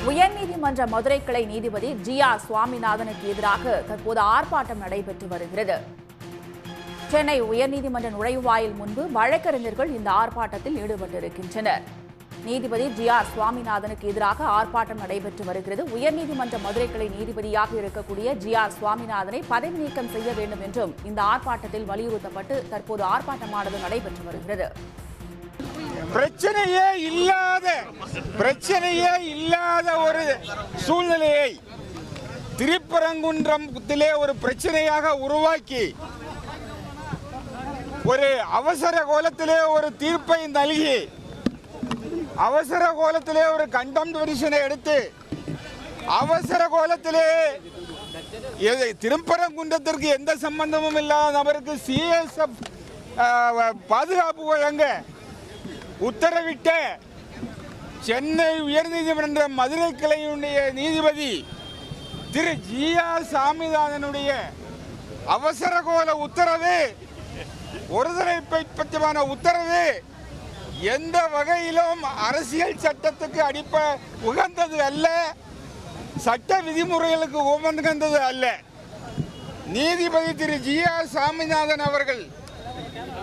உயர்நீதிமன்ற மதுரை கிளை நீதிபதி ஜி.ஆர். சுவாமிநாதனுக்கு எதிராக தற்போது ஆர்ப்பாட்டம் நடைபெற்று வருகிறது. சென்னை உயர்நீதிமன்ற நுழைவாயில் முன்பு வழக்கறிஞர்கள் இந்த ஆர்ப்பாட்டத்தில் ஈடுபட்டிருக்கின்றனர். நீதிபதி ஜி.ஆர். சுவாமிநாதனுக்கு எதிராக ஆர்ப்பாட்டம் நடைபெற்று வருகிறது. உயர்நீதிமன்ற மதுரை கிளை நீதிபதியாக இருக்கக்கூடிய ஜி.ஆர். சுவாமிநாதனை பதவி நீக்கம் செய்ய வேண்டும் என்றும் இந்த ஆர்ப்பாட்டத்தில் வலியுறுத்தப்பட்டு தற்போது ஆர்ப்பாட்டமானது நடைபெற்று வருகிறது. பிரச்சனையே இல்லாத ஒரு சூழ்நிலையை திருப்பரங்குன்றத்திலே ஒரு பிரச்சனையாக உருவாக்கி ஒரு அவசர கோலத்திலே ஒரு தீர்ப்பை நல்கி அவசர கோலத்திலே ஒரு கண்டெம்ட் பெட்டிஷனை எடுத்து அவசர கோலத்திலே திருப்பரங்குன்றத்திற்கு எந்த சம்பந்தமும் இல்லாத நபருக்கு சிஎஸ்எஃப் பாதுகாப்பு வழங்க உத்தரவிட்ட சென்னை உயர்நீதிமன்ற மதுரை கிளையுடைய நீதிபதி திரு ஜி.ஆர். சாமிநாதனுடைய அவசர கோல உத்தரவு, ஒருதலை பட்சமான உத்தரவு எந்த வகையிலும் அரசியல் சட்டத்துக்கு உகந்தது அல்ல, சட்ட விதிமுறைகளுக்கு உகந்தது அல்ல. நீதிபதி திரு ஜி.ஆர். சாமிநாதன் அவர்கள்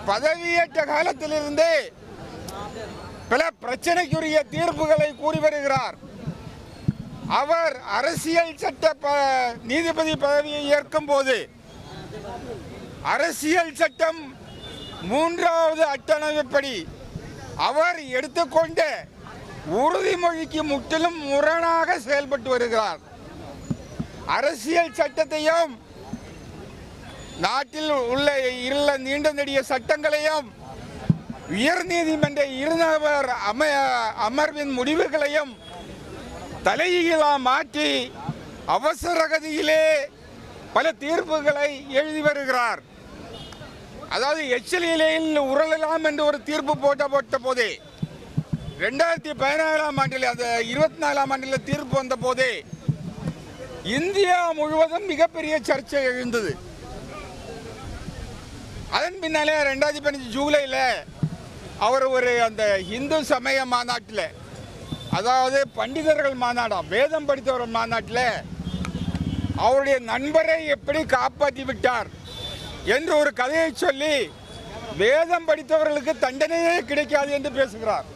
பதவியேற்ற காலத்திலிருந்தே பல பிரச்சனைக்குரிய தீர்ப்புகளை கூறி வருகிறார். அவர் அரசியல் சட்ட நீதிபதி பதவியை ஏற்கும் போது அரசியல் சட்டம் 3வது அட்டவணைப்படி அவர் எடுத்துக்கொண்ட உறுதிமொழிக்கு முற்றிலும் முரணாக செயல்பட்டு வருகிறார். அரசியல் சட்டத்தையும் நாட்டில் உள்ள நீண்ட நெடிய சட்டங்களையும் உயர்நீதிமன்ற இருநபர் அமர்வின் முடிவுகளையும் தலைகீழாக மாற்றி அவசர கதியிலே பல தீர்ப்புகளை எழுதி வருகிறார். அதாவது எச்சலிலையில் உரளலாம் என்று ஒரு தீர்ப்பு போட்ட போதே 2017ஆம் ஆண்டில், அந்த 24ஆம் ஆண்டில் தீர்ப்பு வந்த போதே இந்தியா முழுவதும் மிகப்பெரிய சர்ச்சை எழுந்தது. அதன் பின்னாலே 2015 ஜூலையில் அவர் அந்த இந்து சமய மாநாட்டில், அதாவது பண்டிதர்கள் மாநாடாம், வேதம் படித்தவர்கள் மாநாட்டில் அவருடைய நண்பரை எப்படி காப்பாற்றி விட்டார் என்று ஒரு கதையை சொல்லி வேதம் படித்தவர்களுக்கு தண்டனையே கிடைக்காது என்று பேசுகிறார்.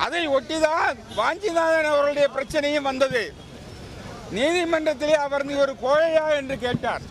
அதை ஒட்டிதான் வாஞ்சிநாதன் அவர்களுடைய பிரச்சனையும் வந்தது. நீதிமன்றத்திலே அவர் நீ ஒரு கோழையா என்று கேட்டார்.